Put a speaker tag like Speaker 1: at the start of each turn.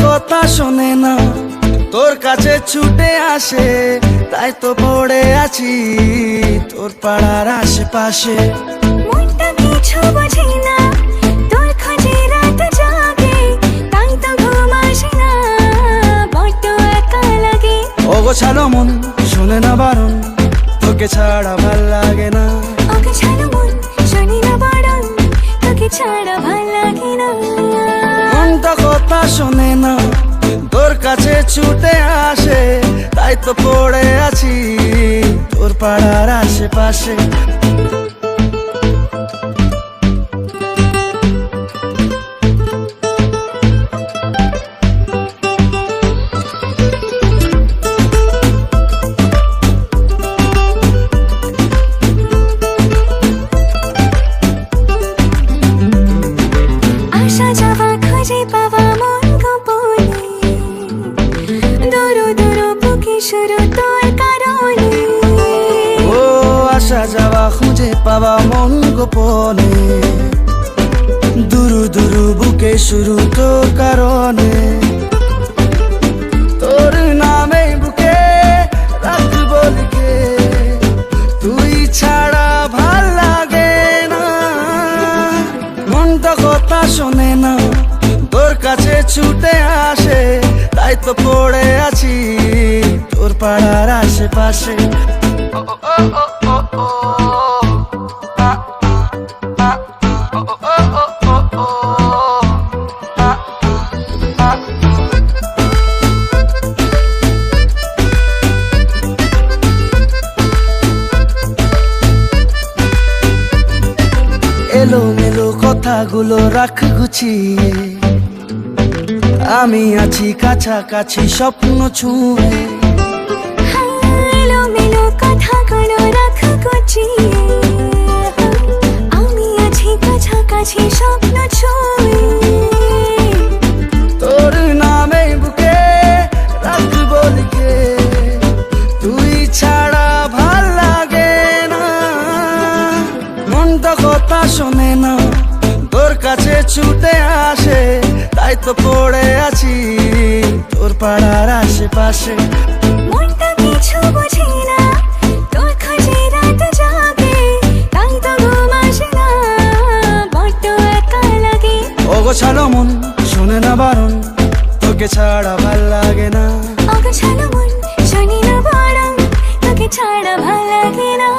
Speaker 1: কথা শোনে না তোর কাছে ছুটে আসে, তাই তো পড়ে আছি তোর পাড়ার আশেপাশে।
Speaker 2: মনটা কিছু বোঝে না, তোর খোঁজে রাত জাগে, তাই তো ঘুম আসে না, বড্ড একা লাগে।
Speaker 1: অগোছালো মন শোনে না বারণ, তোকে ছাড়া ভাল লাগে না।
Speaker 2: অগোছালো মন শোনে না বারণ, তোকে ছাড়া ভাল লাগে না।
Speaker 1: মনটা কথা শোনে না তোর কাছে ছুটে আসে, তাই তো পড়ে আছি তোর পাড়ার আশেপাশে।
Speaker 2: আসা যাওয়া খুঁজে পাওয়া মন গোপনে, দূর দূর বুকে শুরু তোর কারণে।
Speaker 1: ও আসা যাওয়া খুঁজে পাওয়া মন গোপনে, দুরু দুরু বুকে শুরু তোর কারণে। তোর নামে বুকে রাখবো লিখে, তুই ছাড়া ভাল লাগে না। মনটা কথা শোনে না তোর কাছে ছুটে আসে, তাই তো পড়ে আছি তোর পাড়ার আশেপাশে। এলোমেলো কথাগুলো রাখ গুছিয়ে, আমি আছি কাছাকাছি স্বপ্ন ছুঁয়ে।
Speaker 2: এলোমেলো কথাগুলো রাখ গুছিয়ে, আমি আছি কাছাকাছি স্বপ্ন ছুঁয়ে।
Speaker 1: তোর নামে বুকে রাখবো লিখে, তুই ছাড়া ভাল লাগে না। মনটা কথা শোনে না তোর কাছে ছুটে আসে, তাই তো পড়ে আছি তোর পাড়ার আশেপাশে।
Speaker 2: মনটা কিছু বোঝে না, তোর খোঁজে রাত জাগে, তাই তো ঘুম আসে না, বড্ড একা লাগে।
Speaker 1: অগোছালো মন শোনে না বারণ, তোকে ছাড়া ভাল লাগে না।
Speaker 2: অগোছালো মন শোনে না বারণ, তোকে ছাড়া ভাল লাগে না।